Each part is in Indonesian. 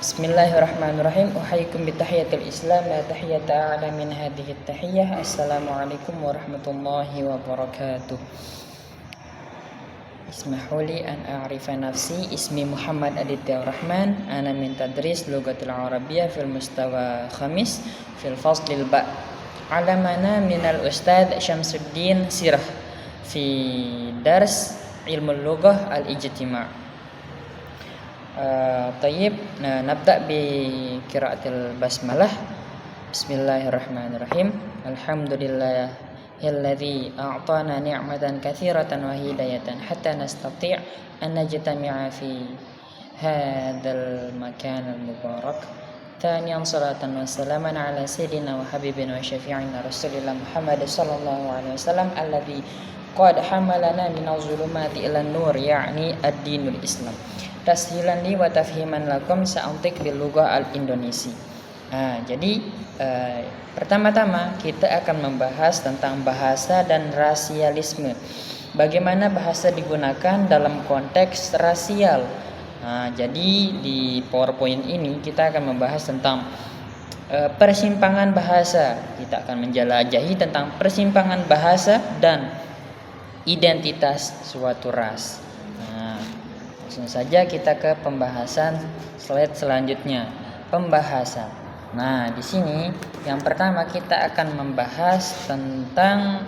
Bismillahirrahmanirrahim. Uhayyikum bitahiyatil Islam la tahiyata a'la min hadhihi tahiyyah. Assalamualaikum warahmatullahi wabarakatuh. Ismahuli an a'rifa nafsi. Ismi Muhammad Aditya Rahman. Ana min tadris lughatil arabiyyah fil mustawa khamis fil faslil ba. Alamana minal ustadz Syamsuddin Sirah fi dars ilmu lughah al-ijtima'. طيب نبدأ بقراءة البسملة. بسم الله الرحمن الرحيم. الحمد لله الذي أعطانا نعمة كثيرة وهداية حتى نستطيع أن نجتمع في هذا المكان المبارك. ثانيا صلاة وسلاما على سيدنا وحبيبنا وشفيعنا رسول الله محمد صلى الله عليه وسلم الذي قد حملنا من الظلمات إلى النور يعني الدين الإسلام. Tashilan li wa tafhiman lakum sa'antik bil lughah al-Indonesi. Jadi pertama-tama kita akan membahas tentang bahasa dan rasialisme. Bagaimana bahasa digunakan dalam konteks rasial. Jadi di PowerPoint ini kita akan membahas tentang persimpangan bahasa. Kita akan menjelajahi tentang persimpangan bahasa dan identitas suatu ras. Langsung saja kita ke pembahasan slide selanjutnya. Pembahasan. Nah, di sini yang pertama kita akan membahas tentang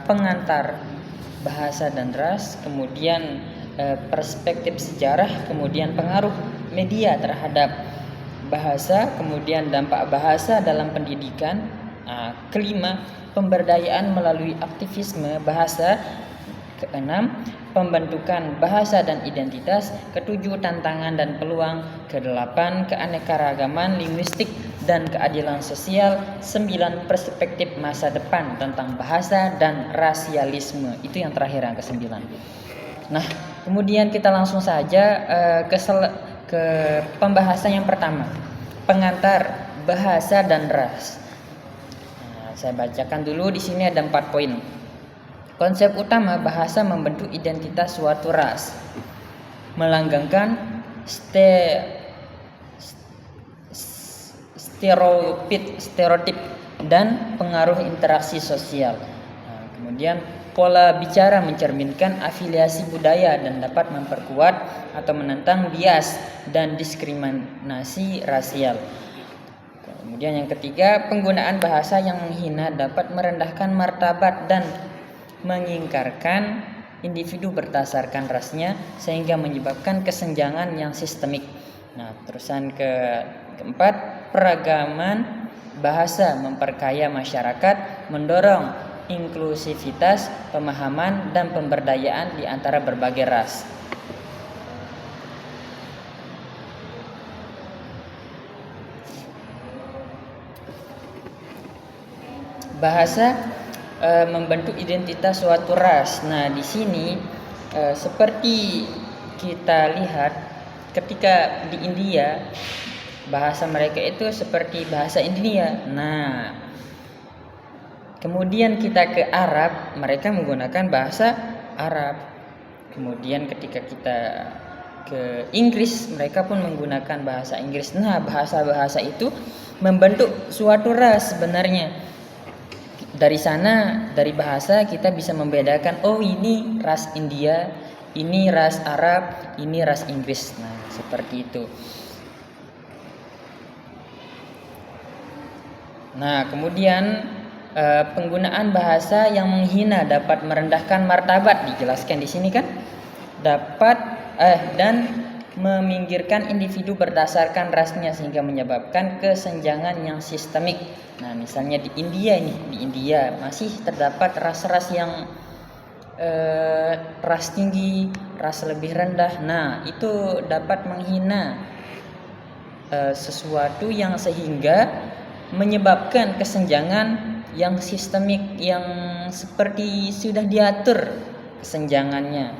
pengantar bahasa dan ras, kemudian perspektif sejarah, kemudian pengaruh media terhadap bahasa, kemudian dampak bahasa dalam pendidikan. Kelima, pemberdayaan melalui aktivisme bahasa. Keenam, pembentukan bahasa dan identitas. Ketujuh, tantangan dan peluang. Kedelapan, keanekaragaman linguistik dan keadilan sosial. 9, perspektif masa depan tentang bahasa dan rasialisme. Itu yang terakhir, yang ke-9. Nah, kemudian kita langsung saja ke pembahasan yang pertama. Pengantar bahasa dan ras. Saya bacakan dulu. Di sini ada 4 poin. Konsep utama, bahasa membentuk identitas suatu ras, melanggengkan stereotip dan pengaruh interaksi sosial. Kemudian pola bicara mencerminkan afiliasi budaya dan dapat memperkuat atau menentang bias dan diskriminasi rasial. Kemudian yang ketiga, penggunaan bahasa yang menghina dapat merendahkan martabat dan mengingkarkan individu berdasarkan rasnya sehingga menyebabkan kesenjangan yang sistemik. Nah, terusan keempat, peragaman bahasa memperkaya masyarakat, mendorong inklusivitas, pemahaman dan pemberdayaan di antara berbagai ras. Bahasa membentuk identitas suatu ras. Nah, di sini seperti kita lihat ketika di India bahasa mereka itu seperti bahasa India. Nah, kemudian kita ke Arab, mereka menggunakan bahasa Arab. Kemudian ketika kita ke Inggris, mereka pun menggunakan bahasa Inggris. Nah, bahasa-bahasa itu membentuk suatu ras sebenarnya. Dari sana, dari bahasa kita bisa membedakan, oh ini ras India, ini ras Arab, ini ras Inggris. Nah, seperti itu. Nah, kemudian penggunaan bahasa yang menghina dapat merendahkan martabat, dijelaskan di sini kan? Dan meminggirkan individu berdasarkan rasnya sehingga menyebabkan kesenjangan yang sistemik. Nah, misalnya di India masih terdapat ras-ras yang ras tinggi, ras lebih rendah. Nah, itu dapat menghina sesuatu yang sehingga menyebabkan kesenjangan yang sistemik, yang seperti sudah diatur kesenjangannya.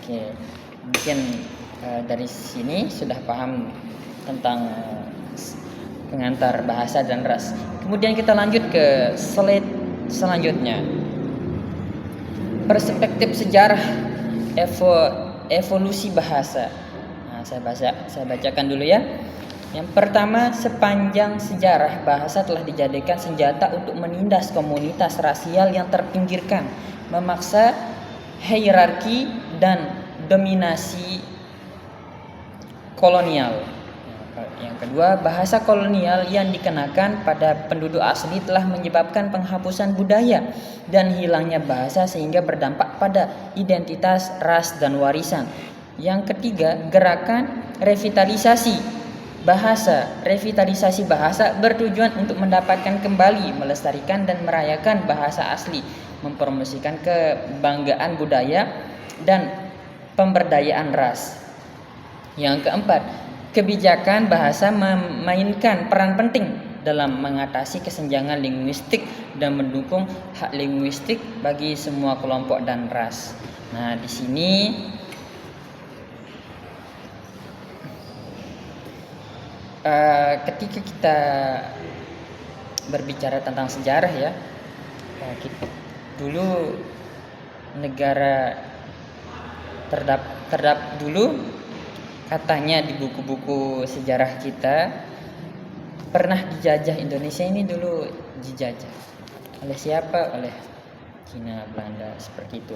Oke, mungkin dari sini sudah paham tentang pengantar bahasa dan ras. Kemudian kita lanjut ke slide selanjutnya. Perspektif sejarah evolusi bahasa. Nah, Saya bacakan dulu ya. Yang pertama, sepanjang sejarah bahasa telah dijadikan senjata untuk menindas komunitas rasial yang terpinggirkan, memaksa hierarki dan dominasi kolonial. Yang kedua, bahasa kolonial yang dikenakan pada penduduk asli telah menyebabkan penghapusan budaya dan hilangnya bahasa sehingga berdampak pada identitas, ras, dan warisan. Yang ketiga, gerakan revitalisasi bahasa. Revitalisasi bahasa bertujuan untuk mendapatkan kembali, melestarikan dan merayakan bahasa asli, mempromosikan kebanggaan budaya dan pemberdayaan ras. Yang keempat, kebijakan bahasa memainkan peran penting dalam mengatasi kesenjangan linguistik dan mendukung hak linguistik bagi semua kelompok dan ras. Nah, di sini ketika kita berbicara tentang sejarah ya, dulu negara terdapat dulu katanya di buku-buku sejarah kita pernah dijajah. Indonesia ini dulu dijajah oleh siapa? Oleh Cina, Belanda, seperti itu.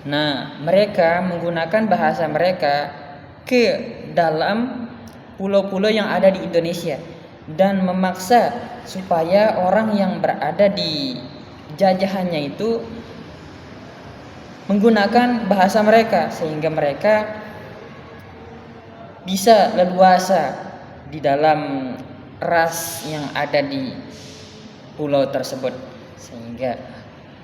Nah, mereka menggunakan bahasa mereka ke dalam pulau-pulau yang ada di Indonesia dan memaksa supaya orang yang berada di jajahannya itu menggunakan bahasa mereka sehingga mereka bisa leluasa di dalam ras yang ada di pulau tersebut, sehingga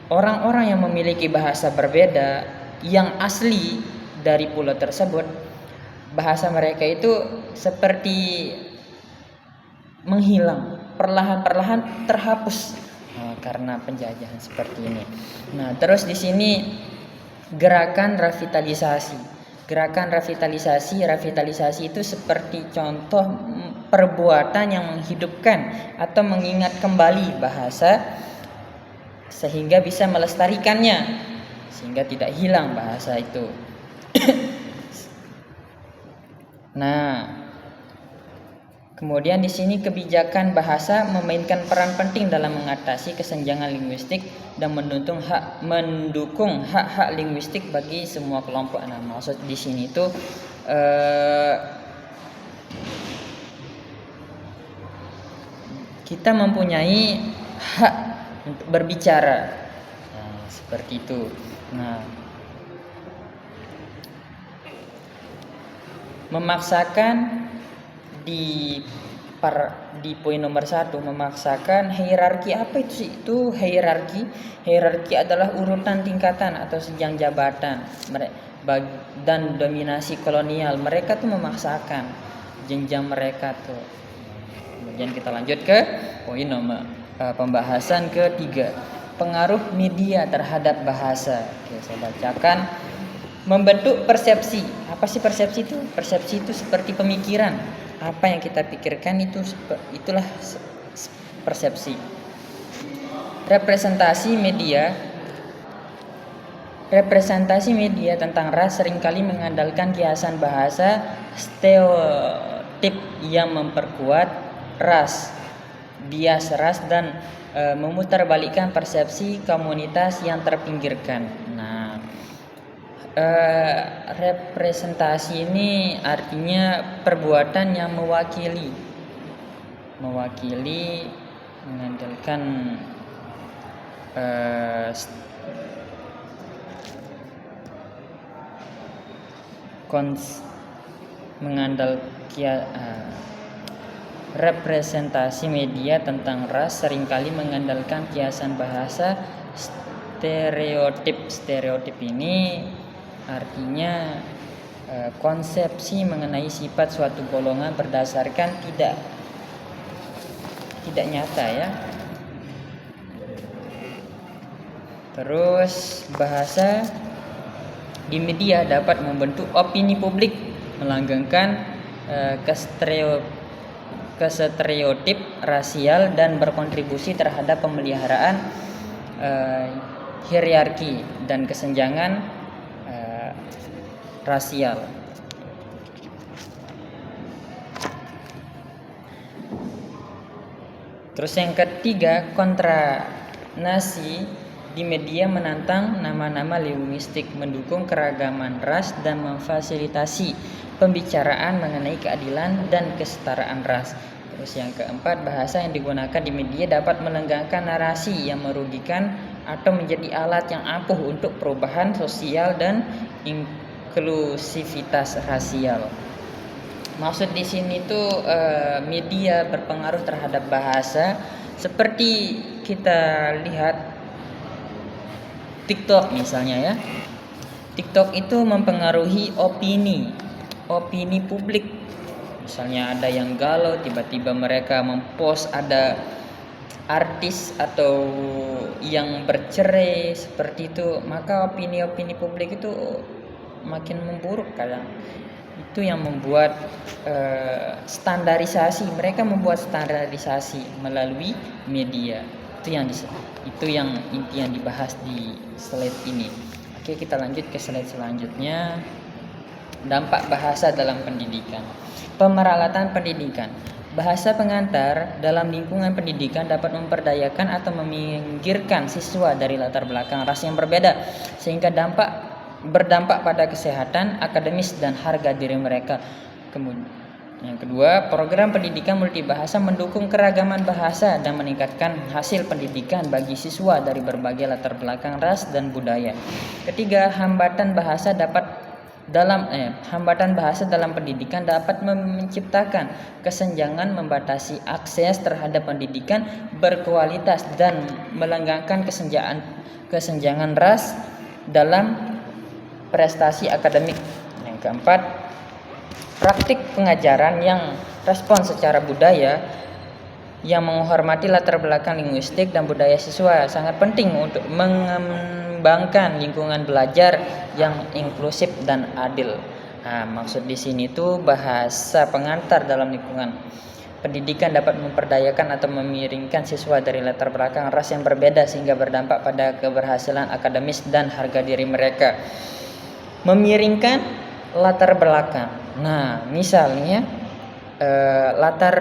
orang-orang yang memiliki bahasa berbeda yang asli dari pulau tersebut, bahasa mereka itu seperti menghilang, perlahan-perlahan terhapus karena penjajahan seperti ini. Nah, terus di sini gerakan revitalisasi. Gerakan revitalisasi itu seperti contoh perbuatan yang menghidupkan atau mengingat kembali bahasa sehingga bisa melestarikannya, sehingga tidak hilang bahasa itu. Nah, kemudian di sini kebijakan bahasa memainkan peran penting dalam mengatasi kesenjangan linguistik dan mendukung hak-hak linguistik bagi semua kelompok. Nah, maksud di sini itu kita mempunyai hak untuk berbicara. Nah, seperti itu. Nah, memaksakan di poin nomor 1, memaksakan hierarki. Apa itu sih? Itu hierarki. Hierarki adalah urutan tingkatan atau jenjang jabatan dan dominasi kolonial. Mereka tuh memaksakan jenjang mereka tuh. Kemudian kita lanjut ke poin nomor pembahasan ketiga, pengaruh media terhadap bahasa. Oke, saya bacakan. Membentuk persepsi. Apa sih persepsi itu? Persepsi itu seperti pemikiran. Apa yang kita pikirkan itulah persepsi. Representasi media tentang ras seringkali mengandalkan kiasan bahasa stereotip yang memperkuat ras, bias ras dan memutarbalikkan persepsi komunitas yang terpinggirkan. Nah, representasi ini artinya perbuatan yang mewakili mengandalkan representasi media tentang ras seringkali mengandalkan kiasan bahasa stereotip. Stereotip ini artinya konsepsi mengenai sifat suatu golongan berdasarkan tidak nyata ya. Terus bahasa di media dapat membentuk opini publik, melanggengkan kestereotip rasial dan berkontribusi terhadap pemeliharaan hierarki dan kesenjangan rasial. Terus yang ketiga, kontranasi di media menantang nama-nama linguistik, mendukung keragaman ras dan memfasilitasi pembicaraan mengenai keadilan dan kesetaraan ras. Terus yang keempat, bahasa yang digunakan di media dapat melenggangkan narasi yang merugikan atau menjadi alat yang ampuh untuk perubahan sosial dan inklusivitas rasial. Maksud di sini tuh media berpengaruh terhadap bahasa, seperti kita lihat TikTok misalnya ya. TikTok itu mempengaruhi opini publik. Misalnya ada yang galau, tiba-tiba mereka mempost ada artis atau yang bercerai seperti itu, maka opini publik itu makin memburuk kadang. Itu yang membuat standarisasi, mereka membuat standarisasi melalui media. Itu yang inti yang dibahas di slide ini. Oke, kita lanjut ke slide selanjutnya. Dampak bahasa dalam pendidikan. Pemeralatan pendidikan. Bahasa pengantar dalam lingkungan pendidikan dapat memperdayakan atau meminggirkan siswa dari latar belakang ras yang berbeda, sehingga berdampak pada kesehatan akademis dan harga diri mereka. Kemudian yang kedua, program pendidikan multibahasa mendukung keragaman bahasa dan meningkatkan hasil pendidikan bagi siswa dari berbagai latar belakang ras dan budaya. Ketiga, hambatan bahasa dalam pendidikan dapat menciptakan kesenjangan, membatasi akses terhadap pendidikan berkualitas dan melenggangkan kesenjangan ras dalam prestasi akademik. Yang keempat, praktik pengajaran yang respons secara budaya yang menghormati latar belakang linguistik dan budaya siswa sangat penting untuk mengembangkan lingkungan belajar yang inklusif dan adil. Nah, maksud di sini tuh bahasa pengantar dalam lingkungan pendidikan dapat memperdayakan atau memiringkan siswa dari latar belakang ras yang berbeda sehingga berdampak pada keberhasilan akademis dan harga diri mereka. Memiringkan latar belakang. Nah, misalnya latar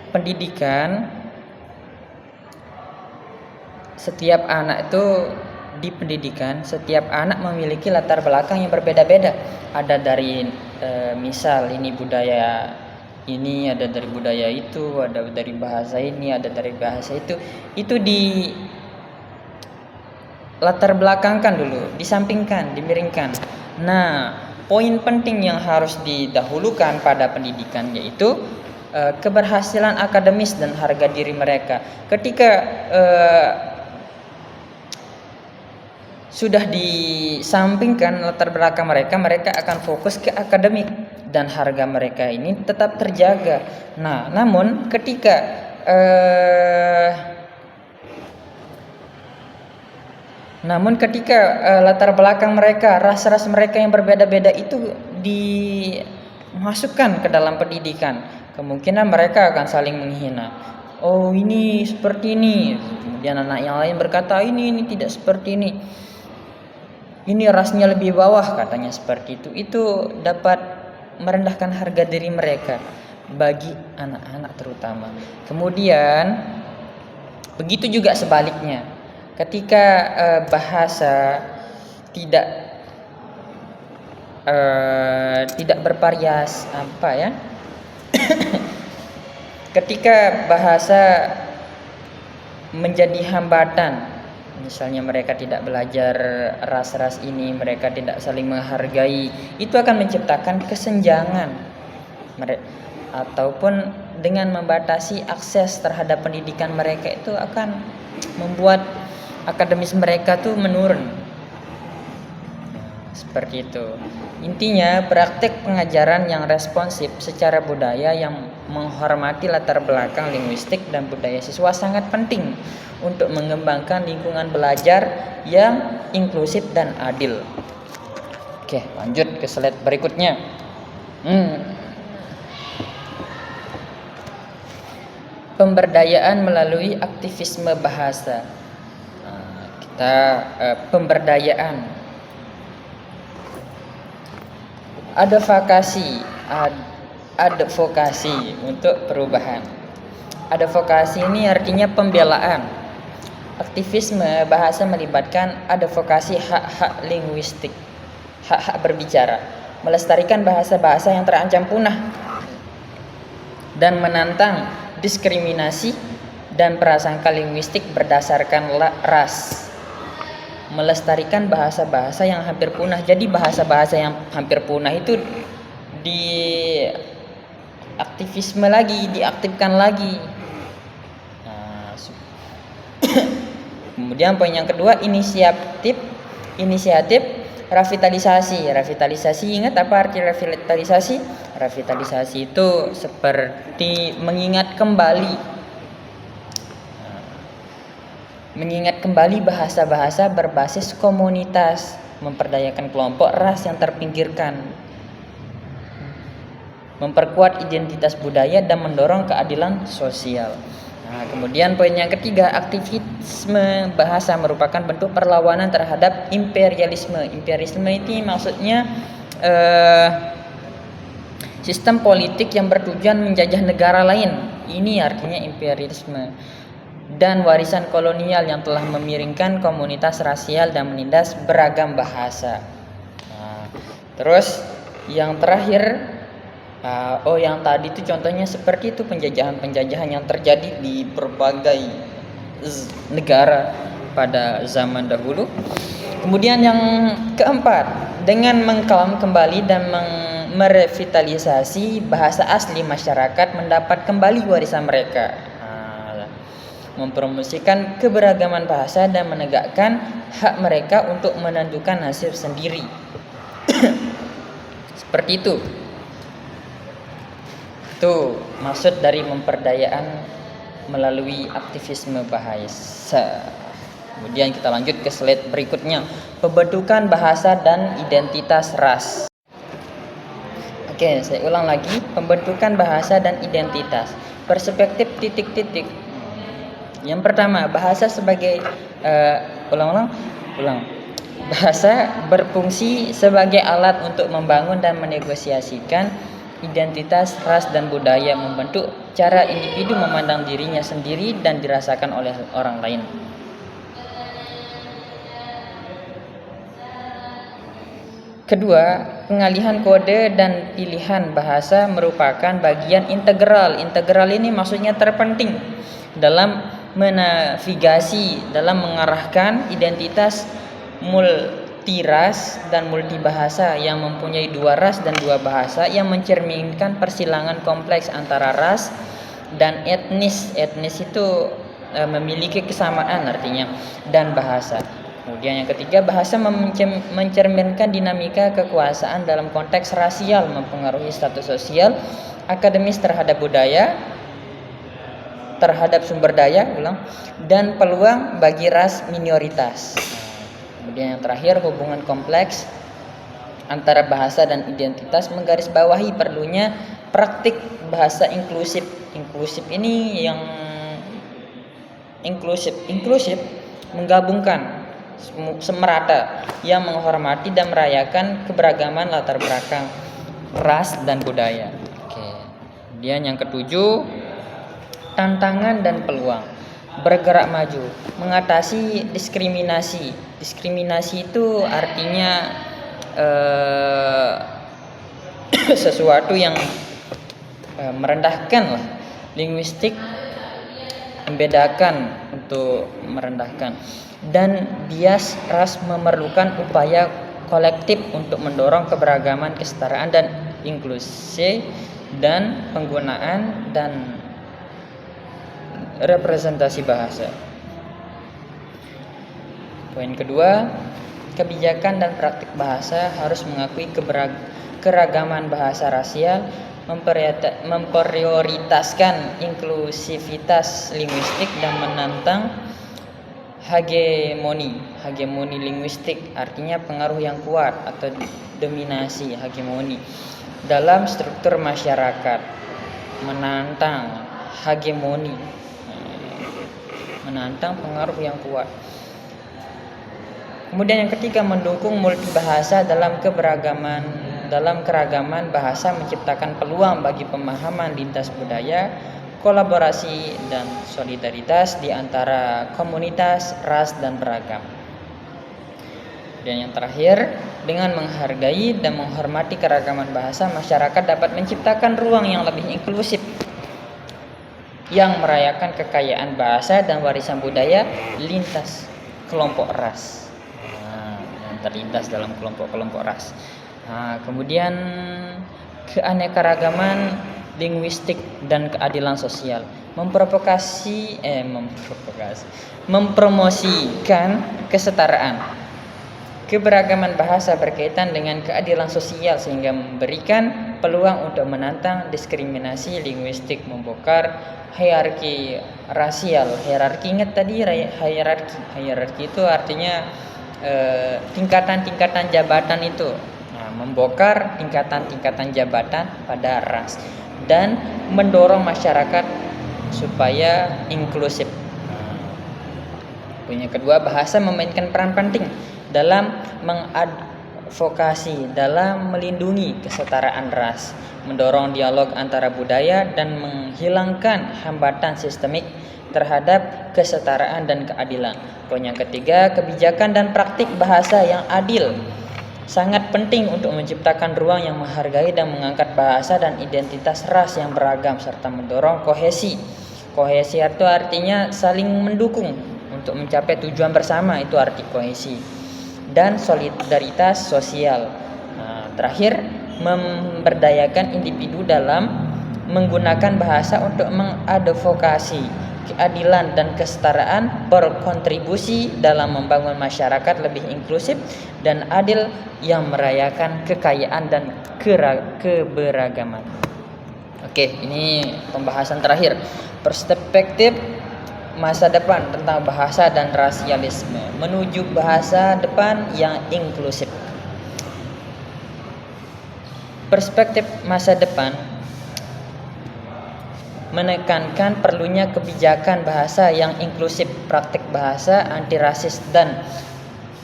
pendidikan, setiap anak itu di pendidikan, setiap anak memiliki latar belakang yang berbeda-beda. Ada dari misal ini budaya ini, ada dari budaya itu, ada dari bahasa ini, ada dari bahasa itu. Itu di latar belakangkan dulu, disampingkan, dimiringkan. Nah, poin penting yang harus didahulukan pada pendidikan yaitu keberhasilan akademis dan harga diri mereka. Ketika sudah disampingkan latar belakang mereka akan fokus ke akademik dan harga mereka ini tetap terjaga. Nah, namun ketika latar belakang mereka, ras-ras mereka yang berbeda-beda itu dimasukkan ke dalam pendidikan, kemungkinan mereka akan saling menghina. Oh, ini seperti ini. Kemudian anak yang lain berkata, ini tidak seperti ini. Ini rasnya lebih bawah, katanya seperti itu. Itu dapat merendahkan harga diri mereka bagi anak-anak terutama. Kemudian begitu juga sebaliknya. Ketika bahasa tidak bervariasi, ketika bahasa menjadi hambatan, misalnya mereka tidak belajar ras-ras ini, mereka tidak saling menghargai, itu akan menciptakan kesenjangan ataupun dengan membatasi akses terhadap pendidikan mereka, itu akan membuat akademis mereka tuh menurun. Seperti itu. Intinya, praktek pengajaran yang responsif secara budaya yang menghormati latar belakang linguistik dan budaya siswa sangat penting untuk mengembangkan lingkungan belajar yang inklusif dan adil. Oke, lanjut ke slide berikutnya. Pemberdayaan melalui aktivisme bahasa. Pemberdayaan, advokasi untuk perubahan. Advokasi ini artinya pembelaan. Aktivisme bahasa melibatkan advokasi hak-hak linguistik, hak-hak berbicara, melestarikan bahasa-bahasa yang terancam punah, dan menantang diskriminasi dan prasangka linguistik berdasarkan ras. Melestarikan bahasa-bahasa yang hampir punah. Jadi bahasa-bahasa yang hampir punah itu di aktivisme lagi, diaktifkan lagi. Kemudian poin yang kedua, inisiatif revitalisasi. Revitalisasi, ingat apa arti revitalisasi? Revitalisasi itu seperti mengingat kembali bahasa-bahasa berbasis komunitas, memperdayakan kelompok ras yang terpinggirkan, memperkuat identitas budaya dan mendorong keadilan sosial. Kemudian poin yang ketiga, aktivisme bahasa merupakan bentuk perlawanan terhadap imperialisme. Imperialisme itu maksudnya sistem politik yang bertujuan menjajah negara lain. Ini artinya imperialisme. Dan warisan kolonial yang telah memiringkan komunitas rasial dan menindas beragam bahasa. Terus yang terakhir, yang tadi itu contohnya seperti itu, penjajahan yang terjadi di berbagai negara pada zaman dahulu. Kemudian yang keempat, dengan mengkalam kembali dan merevitalisasi bahasa asli, masyarakat mendapat kembali warisan mereka, mempromosikan keberagaman bahasa dan menegakkan hak mereka untuk menentukan nasib sendiri. Seperti itu. Itu maksud dari memperdayaan melalui aktivisme bahasa. Kemudian kita lanjut ke slide berikutnya, pembentukan bahasa dan identitas ras. Oke, saya ulang lagi, pembentukan bahasa dan identitas. Perspektif titik-titik. Yang pertama, bahasa sebagai Bahasa berfungsi sebagai alat untuk membangun dan menegosiasikan identitas ras dan budaya, membentuk cara individu memandang dirinya sendiri dan dirasakan oleh orang lain. Kedua, pengalihan kode dan pilihan bahasa merupakan bagian integral. Integral ini maksudnya terpenting dalam menavigasi, dalam mengarahkan identitas multiras dan multibahasa yang mempunyai dua ras dan dua bahasa, yang mencerminkan persilangan kompleks antara ras dan etnis. Etnis itu memiliki kesamaan artinya, dan bahasa. Kemudian yang ketiga, bahasa mencerminkan dinamika kekuasaan dalam konteks rasial, mempengaruhi status sosial, akademis terhadap budaya, terhadap sumber daya, dan peluang bagi ras minoritas. Kemudian yang terakhir, hubungan kompleks antara bahasa dan identitas menggarisbawahi perlunya praktik bahasa inklusif. Inklusif ini yang inklusif menggabungkan semerata, yang menghormati dan merayakan keberagaman latar belakang ras dan budaya. Kemudian yang ketujuh, tantangan dan peluang. Bergerak maju, mengatasi diskriminasi. Diskriminasi itu artinya sesuatu yang merendahkan linguistik, membedakan, untuk merendahkan. Dan bias ras memerlukan upaya kolektif untuk mendorong keberagaman, kesetaraan dan inklusi, dan penggunaan dan representasi bahasa. Poin kedua, kebijakan dan praktik bahasa harus mengakui keragaman bahasa rasial, memprioritaskan inklusivitas linguistik, dan menantang hegemoni linguistik, artinya pengaruh yang kuat atau dominasi, hegemoni dalam struktur masyarakat. Menantang hegemoni, menantang pengaruh yang kuat. Kemudian yang ketiga, mendukung multibahasa dalam keragaman bahasa, menciptakan peluang bagi pemahaman lintas budaya, kolaborasi dan solidaritas di antara komunitas, ras, dan beragam. Dan yang terakhir, dengan menghargai dan menghormati keragaman bahasa, masyarakat dapat menciptakan ruang yang lebih inklusif yang merayakan kekayaan bahasa dan warisan budaya lintas kelompok ras. Yang terlintas dalam kelompok-kelompok ras. Kemudian keanekaragaman linguistik dan keadilan sosial, mempromosikan kesetaraan. Keberagaman bahasa berkaitan dengan keadilan sosial sehingga memberikan peluang untuk menantang diskriminasi linguistik, membongkar hierarki rasial. Ingat tadi hierarki itu artinya tingkatan-tingkatan jabatan itu. Membongkar tingkatan-tingkatan jabatan pada ras dan mendorong masyarakat supaya inklusif. Yang kedua, bahasa memainkan peran penting dalam mengadvokasi, dalam melindungi kesetaraan ras, mendorong dialog antara budaya dan menghilangkan hambatan sistemik terhadap kesetaraan dan keadilan. Poin yang ketiga, kebijakan dan praktik bahasa yang adil sangat penting untuk menciptakan ruang yang menghargai dan mengangkat bahasa dan identitas ras yang beragam serta mendorong kohesi. Kohesi itu artinya saling mendukung untuk mencapai tujuan bersama, itu arti kohesi. Dan solidaritas sosial. Terakhir, memberdayakan individu dalam menggunakan bahasa untuk mengadvokasi keadilan dan kesetaraan, berkontribusi dalam membangun masyarakat lebih inklusif dan adil yang merayakan kekayaan dan keberagaman. Oke, ini pembahasan terakhir, perspektif masa depan tentang bahasa dan rasialisme menuju bahasa depan yang inklusif. Perspektif masa depan menekankan perlunya kebijakan bahasa yang inklusif, praktik bahasa anti rasis dan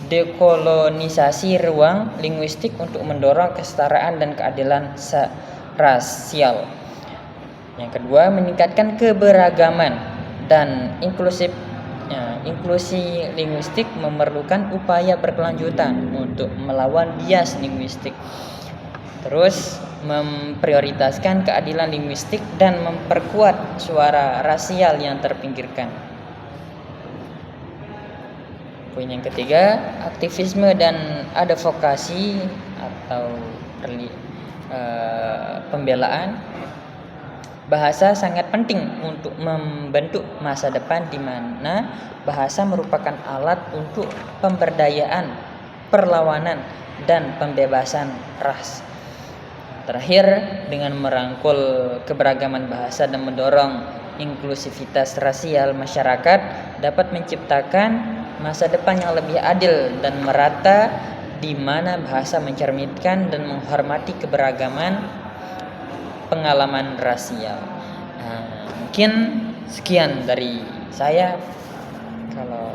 dekolonisasi ruang linguistik untuk mendorong kesetaraan dan keadilan rasial. Yang kedua, meningkatkan keberagaman dan inklusi linguistik memerlukan upaya berkelanjutan untuk melawan bias linguistik. Terus memprioritaskan keadilan linguistik dan memperkuat suara rasial yang terpinggirkan. Poin yang ketiga, aktivisme dan advokasi atau pembelaan bahasa sangat penting untuk membentuk masa depan di mana bahasa merupakan alat untuk pemberdayaan, perlawanan, dan pembebasan ras. Terakhir, dengan merangkul keberagaman bahasa dan mendorong inklusivitas rasial, masyarakat dapat menciptakan masa depan yang lebih adil dan merata di mana bahasa mencerminkan dan menghormati keberagaman pengalaman rasial. Mungkin sekian dari saya. Kalau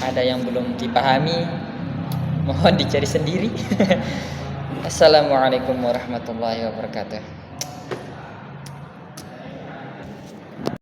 ada yang belum dipahami, mohon dicari sendiri. Assalamualaikum warahmatullahi wabarakatuh.